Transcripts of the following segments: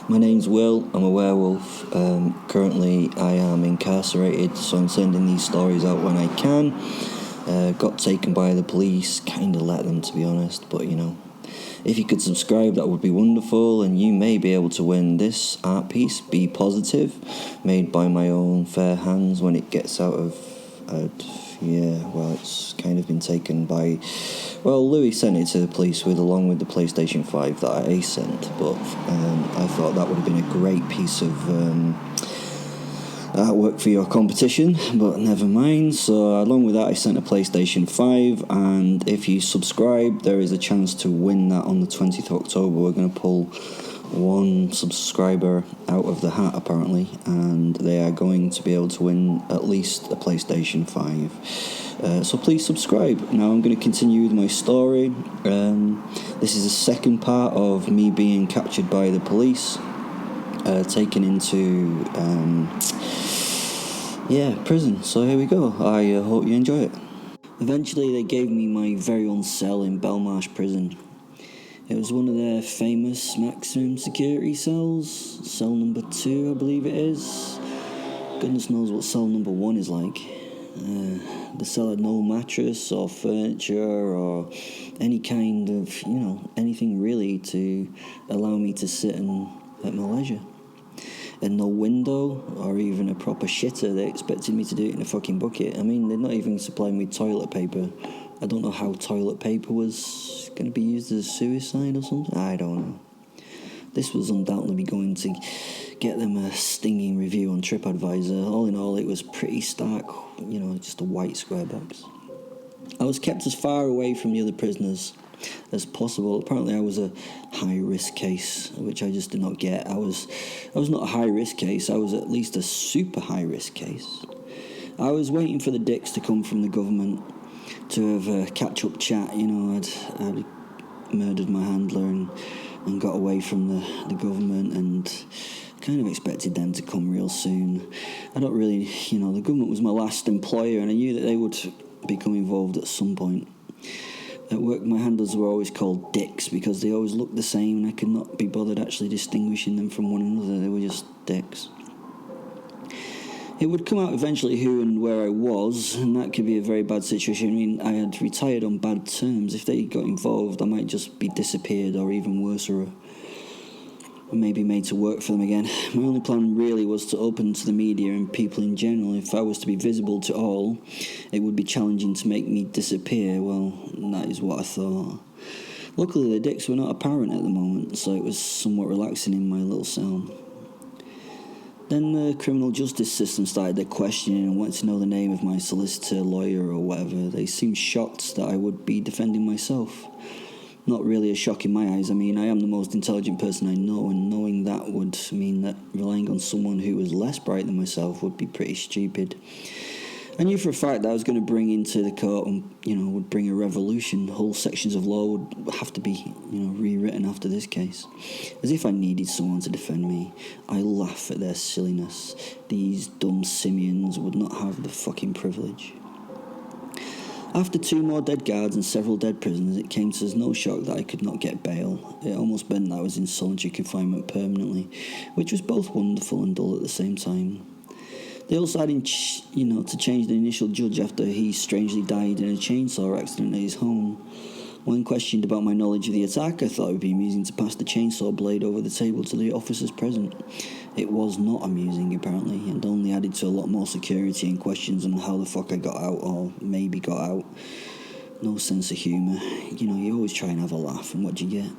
My name's Will, I'm a werewolf. Currently I am incarcerated, so I'm sending these stories out when I can. Got taken by the police, kinda let them, to be honest, but if you could subscribe, that would be wonderful, and you may be able to win this art piece, Be Positive, made by my own fair hands when it gets it's kind of been taken by, Louis sent it to the police along with the PlayStation 5 that I sent, but I thought that would have been a great piece of artwork for your competition, but never mind. So along with that, I sent a PlayStation 5, and if you subscribe, there is a chance to win that on the 20th of October. We're going to pull one subscriber out of the hat, apparently, and they are going to be able to win at least a PlayStation 5. So please subscribe. Now I'm going to continue with my story. This is the second part of me being captured by the police, taken into prison. So here we go. I hope you enjoy it. Eventually they gave me my very own cell in Belmarsh prison. It was one of their famous maximum security cells. Cell number 2, I believe it is. Goodness knows what cell number 1 is like. The cell had no mattress or furniture or any kind of, anything really to allow me to sit at my leisure. And no window or even a proper shitter. They expected me to do it in a fucking bucket. I mean, they're not even supplying me toilet paper. I don't know how toilet paper was going to be used as suicide or something. I don't know. This was undoubtedly going to get them a stinging review on TripAdvisor. All in all, it was pretty stark, just a white square box. I was kept as far away from the other prisoners as possible. Apparently I was a high-risk case, which I just did not get. I was not a high-risk case. I was at least a super high-risk case. I was waiting for the dicks to come from the government to have a catch-up chat. I'd murdered my handler and got away from the government, and kind of expected them to come real soon. I don't really, the government was my last employer, and I knew that they would become involved at some point. At work, my handlers were always called dicks because they always looked the same, and I could not be bothered actually distinguishing them from one another. They were just dicks. It would come out eventually who and where I was, and that could be a very bad situation. I mean, I had retired on bad terms. If they got involved, I might just be disappeared, or even worse, or maybe made to work for them again. My only plan really was to open to the media and people in general. If I was to be visible to all, it would be challenging to make me disappear. Well, that is what I thought. Luckily, the dicks were not apparent at the moment, so it was somewhat relaxing in my little cell. Then the criminal justice system started their questioning and wanted to know the name of my solicitor, lawyer, or whatever. They seemed shocked that I would be defending myself. Not really a shock in my eyes. I mean, I am the most intelligent person I know, and knowing that would mean that relying on someone who was less bright than myself would be pretty stupid. I knew for a fact that I was going to bring into the court and, would bring a revolution. Whole sections of law would have to be, rewritten after this case. As if I needed someone to defend me. I laugh at their silliness. These dumb simians would not have the fucking privilege. After 2 more dead guards and several dead prisoners, it came to us no shock that I could not get bail. It almost meant that I was in solitary confinement permanently, which was both wonderful and dull at the same time. They also had, to change the initial judge after he strangely died in a chainsaw accident at his home. When questioned about my knowledge of the attack, I thought it would be amusing to pass the chainsaw blade over the table to the officers present. It was not amusing, apparently, and only added to a lot more security and questions on how the fuck I got out, or maybe got out. No sense of humour. You always try and have a laugh, and what do you get?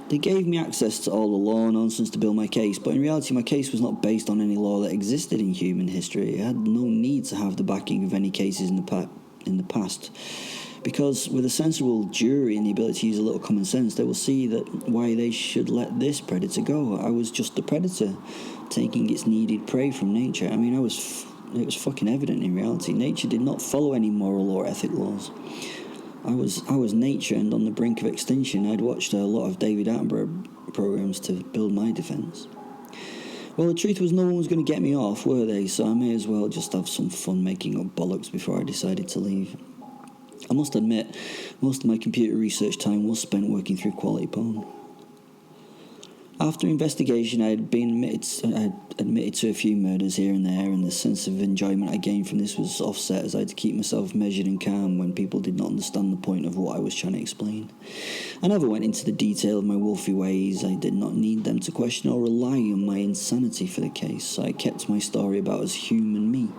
They gave me access to all the law nonsense to build my case, but in reality my case was not based on any law that existed in human history. I had no need to have the backing of any cases in the past, because with a sensible jury and the ability to use a little common sense, they will see that why they should let this predator go. I was just a predator, taking its needed prey from nature. I mean, it was fucking evident in reality. Nature did not follow any moral or ethic laws. I was nature, and on the brink of extinction. I'd watched a lot of David Attenborough programs to build my defence. Well, the truth was no one was going to get me off, were they? So I may as well just have some fun making up bollocks before I decided to leave. I must admit, most of my computer research time was spent working through quality porn. After investigation, I had admitted to a few murders here and there, and the sense of enjoyment I gained from this was offset as I had to keep myself measured and calm when people did not understand the point of what I was trying to explain. I never went into the detail of my wolfy ways. I did not need them to question or rely on my insanity for the case. I kept my story about as human me.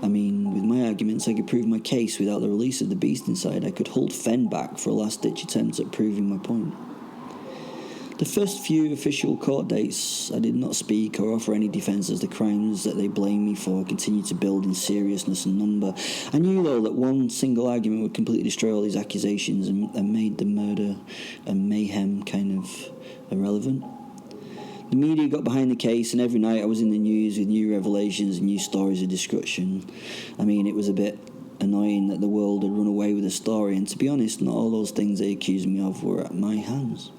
I mean, with my arguments, I could prove my case without the release of the beast inside. I could hold Fen back for a last-ditch attempt at proving my point. The first few official court dates, I did not speak or offer any defence as the crimes that they blamed me for continued to build in seriousness and number. I knew, though, that one single argument would completely destroy all these accusations and made the murder and mayhem kind of irrelevant. The media got behind the case, and every night I was in the news with new revelations and new stories of destruction. I mean, it was a bit annoying that the world had run away with the story, and to be honest, not all those things they accused me of were at my hands.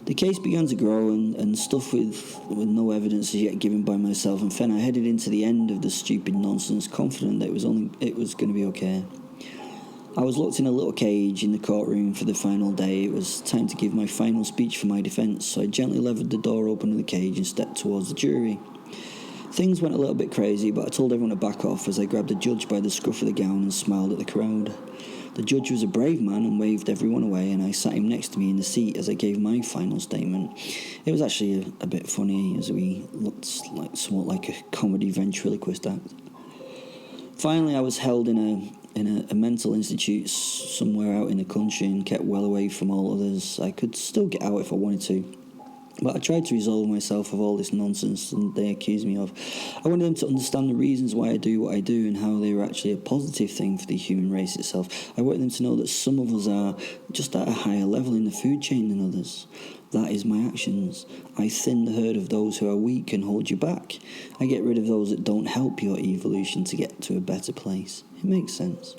The case began to grow, and stuff with no evidence as yet given by myself and Fen. I headed into the end of the stupid nonsense, confident that it was going to be okay. I was locked in a little cage in the courtroom for the final day. It was time to give my final speech for my defence, so I gently levered the door open of the cage and stepped towards the jury. Things went a little bit crazy, but I told everyone to back off as I grabbed the judge by the scruff of the gown and smiled at the crowd. The judge was a brave man and waved everyone away, and I sat him next to me in the seat as I gave my final statement. It was actually a bit funny as we looked somewhat like a comedy ventriloquist act. Finally, I was held in a mental institute somewhere out in the country and kept well away from all others. I could still get out if I wanted to, but I tried to resolve myself of all this nonsense and they accused me of. I wanted them to understand the reasons why I do what I do and how they were actually a positive thing for the human race itself. I wanted them to know that some of us are just at a higher level in the food chain than others. That is my actions. I thin the herd of those who are weak and hold you back. I get rid of those that don't help your evolution to get to a better place. It makes sense.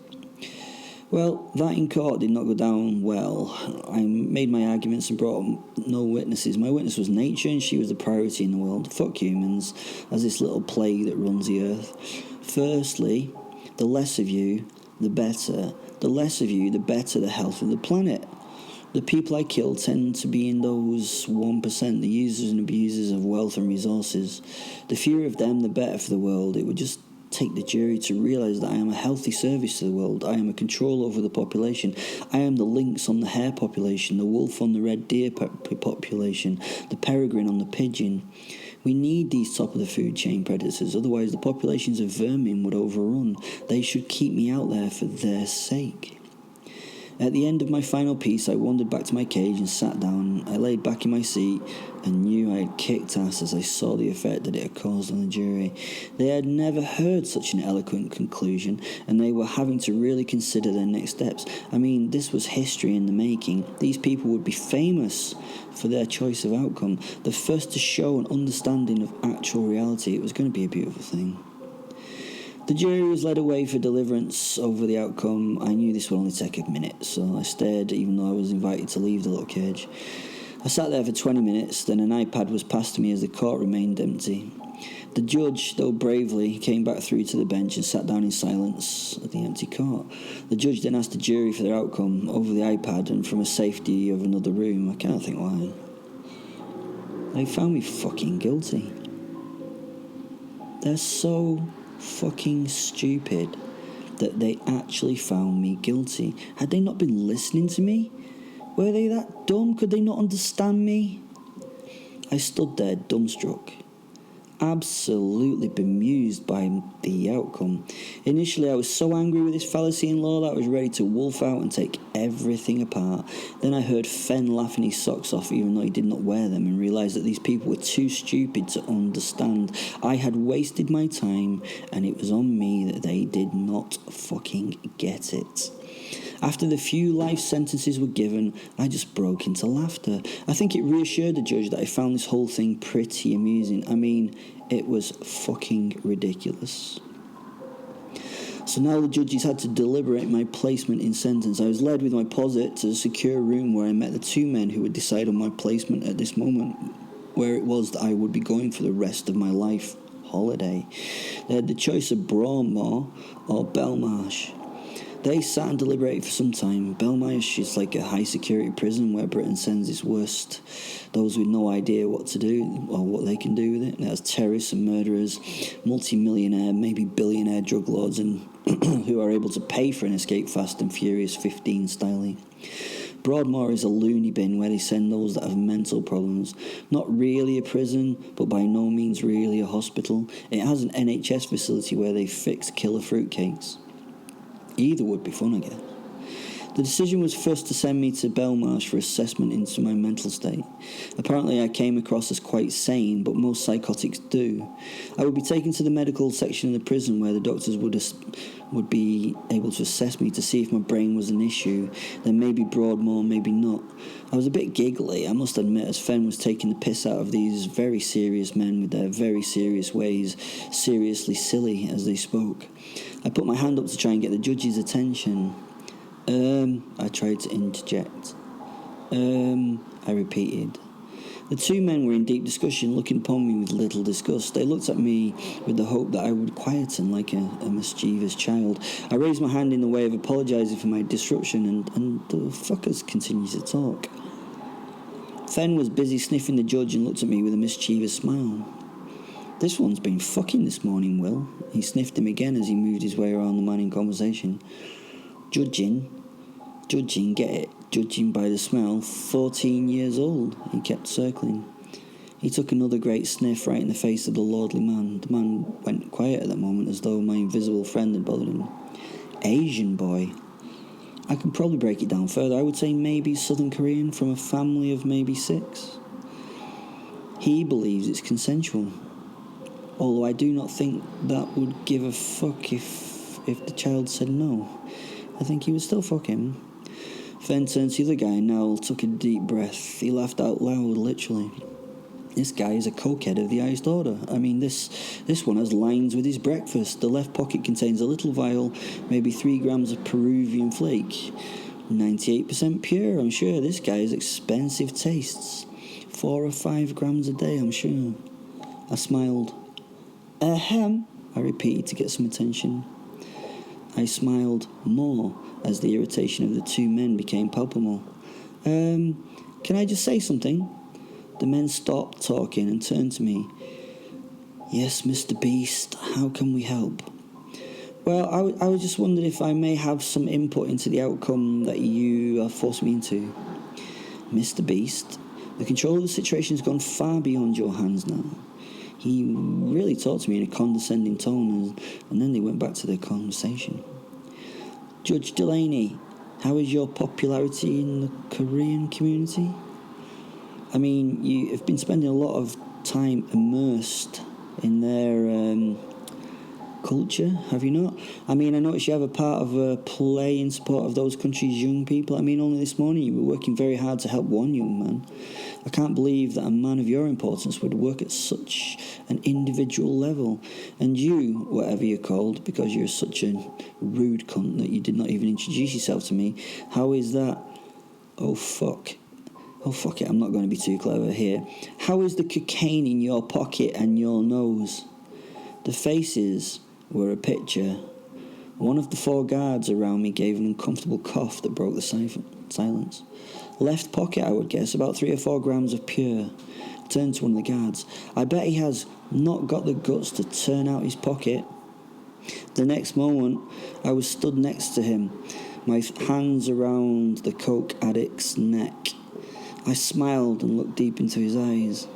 Well, that in court did not go down well. I made my arguments and brought no witnesses. My witness was nature, and she was the priority in the world. Fuck humans, as this little plague that runs the earth. Firstly, the less of you, the better. The less of you, the better the health of the planet. The people I kill tend to be in those 1%, the users and abusers of wealth and resources. The fewer of them, the better for the world. It would just take the jury to realise that I am a healthy service to the world. I am a control over the population. I am the lynx on the hare population, the wolf on the red deer population, the peregrine on the pigeon. We need these top of the food chain predators, otherwise the populations of vermin would overrun. They should keep me out there for their sake. At the end of my final piece, I wandered back to my cage and sat down. I laid back in my seat and knew I had kicked ass as I saw the effect that it had caused on the jury. They had never heard such an eloquent conclusion, and they were having to really consider their next steps. I mean, this was history in the making. These people would be famous for their choice of outcome, the first to show an understanding of actual reality. It was going to be a beautiful thing. The jury was led away for deliverance over the outcome. I knew this would only take a minute, so I stared even though I was invited to leave the little cage. I sat there for 20 minutes, then an iPad was passed to me as the court remained empty. The judge, though bravely, came back through to the bench and sat down in silence at the empty court. The judge then asked the jury for their outcome over the iPad and from a safety of another room. I can't think why. They found me fucking guilty. They're so fucking stupid that they actually found me guilty. Had they not been listening to me? Were they that dumb? Could they not understand me? I stood there dumbstruck, absolutely bemused by the outcome. Initially, I was so angry with this fallacy in law that I was ready to wolf out and take everything apart. Then I heard Fen laughing his socks off even though he did not wear them, and realised that these people were too stupid to understand. I had wasted my time, and it was on me that they did not fucking get it. After the few life sentences were given, I just broke into laughter. I think it reassured the judge that I found this whole thing pretty amusing. I mean, it was fucking ridiculous. So now the judges had to deliberate my placement in sentence. I was led with my posit to a secure room where I met the two men who would decide on my placement at this moment, where it was that I would be going for the rest of my life holiday. They had the choice of Broadmoor or Belmarsh. They sat and deliberated for some time. Belmarsh is like a high-security prison where Britain sends its worst, those with no idea what to do or what they can do with it. It has terrorists and murderers, multi-millionaire, maybe billionaire drug lords, and who are able to pay for an escape fast and furious 15 styling. Broadmoor is a loony bin where they send those that have mental problems. Not really a prison, but by no means really a hospital. It has an NHS facility where they fix killer fruitcakes. Either would be fun, I guess. The decision was first to send me to Belmarsh for assessment into my mental state. Apparently I came across as quite sane, but most psychotics do. I would be taken to the medical section of the prison where the doctors would be able to assess me to see if my brain was an issue. Then maybe Broadmoor, maybe not. I was a bit giggly, I must admit, as Fen was taking the piss out of these very serious men with their very serious ways, seriously silly as they spoke. I put my hand up to try and get the judge's attention. I tried to interject. I repeated. The two men were in deep discussion, looking upon me with little disgust. They looked at me with the hope that I would quieten like a mischievous child. I raised my hand in the way of apologising for my disruption, and the fuckers continued to talk. Fen was busy sniffing the judge and looked at me with a mischievous smile. "This one's been fucking this morning, Will." He sniffed him again as he moved his way around the man in conversation. Judging, get it, judging by the smell, 14 years old. He kept circling. He took another great sniff right in the face of the lordly man. The man went quiet at that moment, as though my invisible friend had bothered him. Asian boy. I could probably break it down further. I would say maybe Southern Korean, from a family of maybe 6. He believes it's consensual. Although I do not think that would give a fuck if the child said no. I think he would still fuck him. Fen turned to the other guy and now took a deep breath. He laughed out loud, literally. This guy is a cokehead of the highest order. I mean, this one has lines with his breakfast. The left pocket contains a little vial, maybe 3 grams of Peruvian flake. 98% pure, I'm sure. This guy has expensive tastes. 4 or 5 grams a day, I'm sure. I smiled. Ahem, I repeated to get some attention. I smiled more as the irritation of the two men became palpable. Can I just say something? The men stopped talking and turned to me. Yes, Mr. Beast, how can we help? Well, I was just wondering if I may have some input into the outcome that you are forcing me into. Mr. Beast, the control of the situation has gone far beyond your hands now. He really talked to me in a condescending tone, and then they went back to their conversation. Judge Delaney, how is your popularity in the Korean community? I mean, you have been spending a lot of time immersed in their culture, have you not? I mean, I noticed you have a part of a play in support of those countries' young people. I mean, only this morning you were working very hard to help one young man. I can't believe that a man of your importance would work at such an individual level. And you, whatever you're called, because you're such a rude cunt that you did not even introduce yourself to me, how is that? Oh, fuck it, I'm not going to be too clever here. How is the cocaine in your pocket and your nose? The faces were a picture. One of the 4 guards around me gave an uncomfortable cough that broke the silence. Left pocket, I would guess, about 3 or 4 grams of pure. Turned to one of the guards. I bet he has not got the guts to turn out his pocket. The next moment, I was stood next to him, my hands around the coke addict's neck. I smiled and looked deep into his eyes.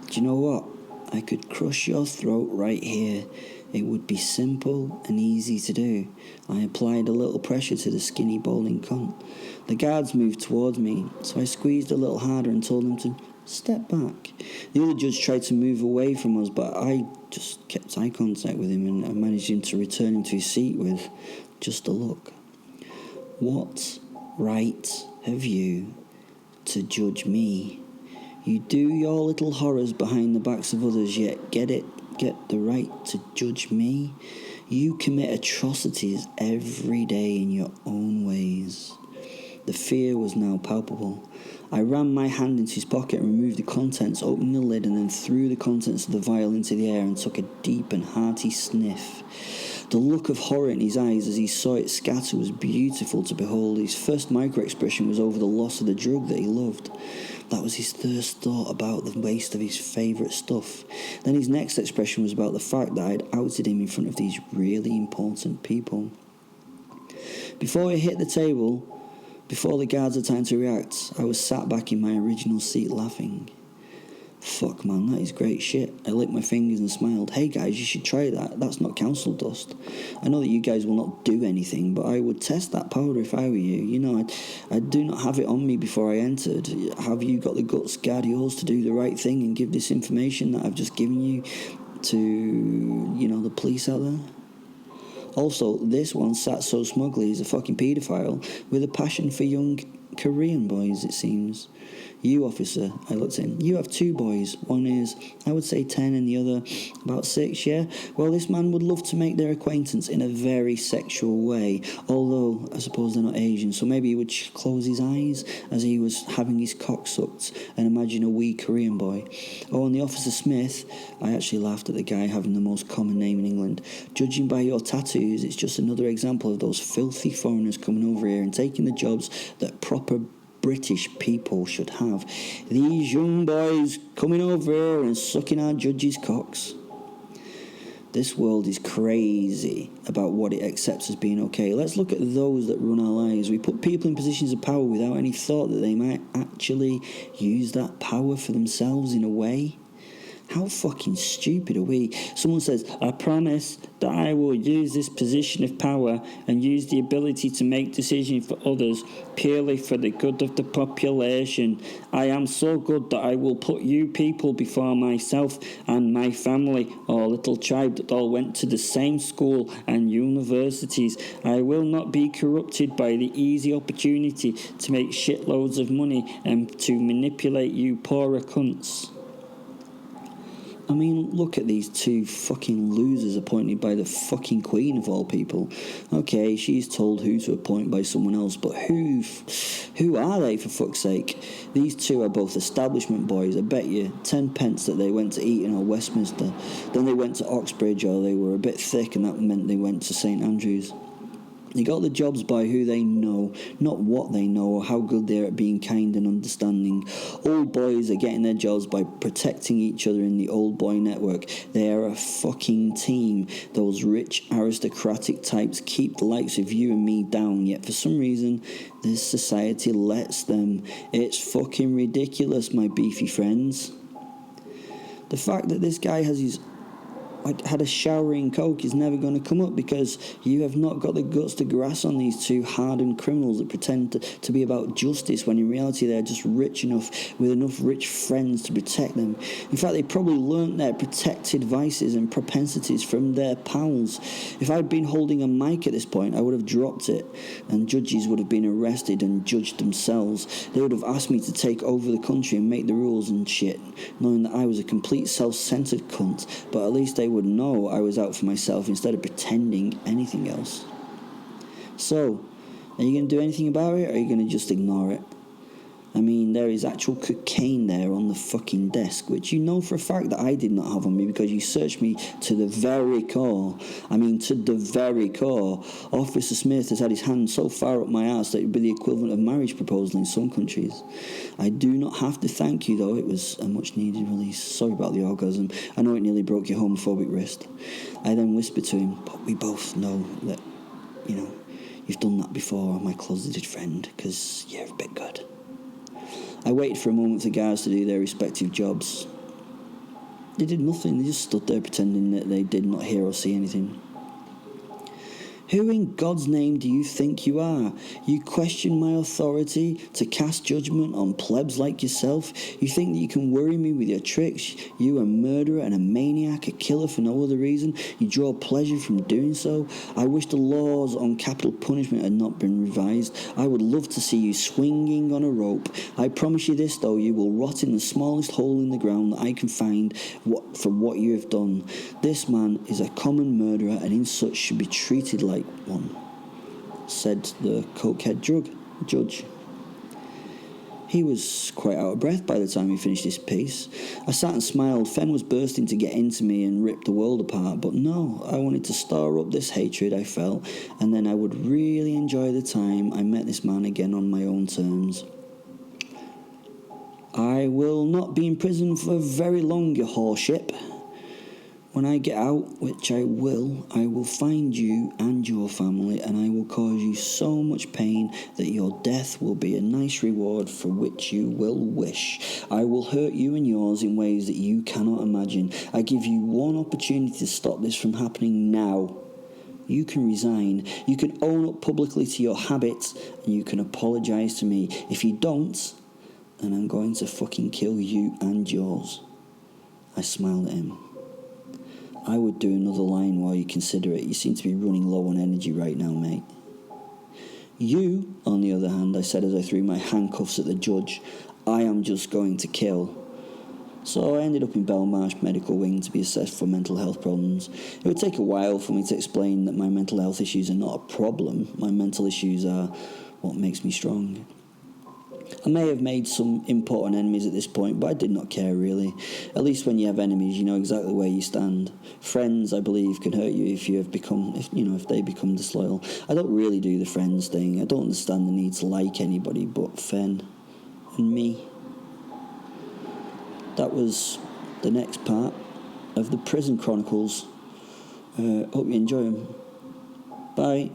Do you know what? I could crush your throat right here. It would be simple and easy to do. I applied a little pressure to the skinny, balding cunt. The guards moved towards me, so I squeezed a little harder and told them to step back. The other judge tried to move away from us, but I just kept eye contact with him and I managed him to return him to his seat with just a look. What right have you to judge me? You do your little horrors behind the backs of others, yet get the right to judge me? You commit atrocities every day in your own ways. The fear was now palpable. I ran my hand into his pocket and removed the contents, opening the lid, and then threw the contents of the vial into the air and took a deep and hearty sniff. The look of horror in his eyes as he saw it scatter was beautiful to behold. His first micro-expression was over the loss of the drug that he loved. That was his first thought about the waste of his favourite stuff. Then his next expression was about the fact that I'd outed him in front of these really important people. Before he hit the table, before the guards had time to react, I was sat back in my original seat laughing. Fuck man, that is great shit. I licked my fingers and smiled. Hey guys, you should try that. That's not council dust. I know that you guys will not do anything, but I would test that powder if I were you. You know, I do not have it on me before I entered. Have you got the guts, guardians, to do the right thing and give this information that I've just given you to, the police out there? Also, this one sat so smugly, he's a fucking paedophile with a passion for young Korean boys, it seems. You, officer, I looked at him. You have 2 boys. One is, I would say 10, and the other about 6, yeah? Well, this man would love to make their acquaintance in a very sexual way, although I suppose they're not Asian, so maybe he would close his eyes as he was having his cock sucked and imagine a wee Korean boy. Oh, and the Officer Smith, I actually laughed at the guy having the most common name in England. Judging by your tattoos, it's just another example of those filthy foreigners coming over here and taking the jobs that proper British people should have. These young boys coming over here and sucking our judges' cocks. This world is crazy about what it accepts as being okay. Let's look at those that run our lives. We put people in positions of power without any thought that they might actually use that power for themselves in a way. How fucking stupid are we? Someone says, I promise that I will use this position of power and use the ability to make decisions for others purely for the good of the population. I am so good that I will put you people before myself and my family, or little tribe that all went to the same school and universities. I will not be corrupted by the easy opportunity to make shitloads of money and to manipulate you poorer cunts. I mean, look at these 2 fucking losers appointed by the fucking Queen of all people. Okay, she's told who to appoint by someone else, but who are they, for fuck's sake? These 2 are both establishment boys. I bet you 10 pence that they went to Eton or Westminster. Then they went to Oxbridge, or they were a bit thick and that meant they went to St Andrews. They got the jobs by who they know, not what they know or how good they are at being kind and understanding. Old boys are getting their jobs by protecting each other in the old boy network. They are a fucking team. Those rich aristocratic types keep the likes of you and me down, yet for some reason this society lets them. It's fucking ridiculous, my beefy friends. The fact that this guy has had a shower in coke is never going to come up because you have not got the guts to grasp on these 2 hardened criminals that pretend to be about justice when in reality they're just rich enough with enough rich friends to protect them. In fact, they probably learnt their protected vices and propensities from their pals. If I'd been holding a mic at this point, I would have dropped it and judges would have been arrested and judged themselves. They would have asked me to take over the country and make the rules and shit, knowing that I was a complete self-centered cunt, but at least they would know I was out for myself instead of pretending anything else. So, are you going to do anything about it, or are you going to just ignore it? I mean, there is actual cocaine there on the fucking desk, which you know for a fact that I did not have on me because you searched me to the very core. I mean, to the very core. Officer Smith has had his hand so far up my ass that it would be the equivalent of marriage proposal in some countries. I do not have to thank you, though. It was a much-needed release. Sorry about the orgasm. I know it nearly broke your homophobic wrist. I then whispered to him, but we both know that, you've done that before, my closeted friend, because you're a bit good. I waited for a moment for the guards to do their respective jobs. They did nothing. They just stood there pretending that they did not hear or see anything. Who in God's name do you think you are? You question my authority to cast judgment on plebs like yourself? You think that you can worry me with your tricks? You a murderer and a maniac, a killer for no other reason? You draw pleasure from doing so? I wish the laws on capital punishment had not been revised. I would love to see you swinging on a rope. I promise you this, though, you will rot in the smallest hole in the ground that I can find for what you have done. This man is a common murderer and in such should be treated like one, said the cokehead judge. He was quite out of breath by the time he finished his piece. I sat and smiled. Fen was bursting to get into me and rip the world apart, but no, I wanted to store up this hatred I felt, and then I would really enjoy the time I met this man again on my own terms. I will not be in prison for very long, you horseship. When I get out, which I will find you and your family, and I will cause you so much pain that your death will be a nice reward for which you will wish. I will hurt you and yours in ways that you cannot imagine. I give you one opportunity to stop this from happening now. You can resign, you can own up publicly to your habits, and you can apologise to me. If you don't, then I'm going to fucking kill you and yours. I smiled at him. I would do another line while you consider it. You seem to be running low on energy right now, mate. You, on the other hand, I said as I threw my handcuffs at the judge, I am just going to kill. So I ended up in Belmarsh Medical Wing to be assessed for mental health problems. It would take a while for me to explain that my mental health issues are not a problem. My mental issues are what makes me strong. I may have made some important enemies at this point, but I did not care really. At least when you have enemies, you know exactly where you stand. Friends, I believe, can hurt you if they become disloyal. I don't really do the friends thing. I don't understand the need to like anybody but Fen and me. That was the next part of the Prison Chronicles. Hope you enjoy them. Bye.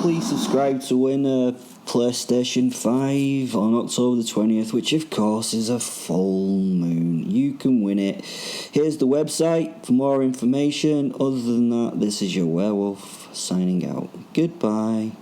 Please subscribe to win a PlayStation 5 on October the 20th, which of course is a full moon. You can win it. Here's the website for more information. Other than that, this is your werewolf signing out. Goodbye.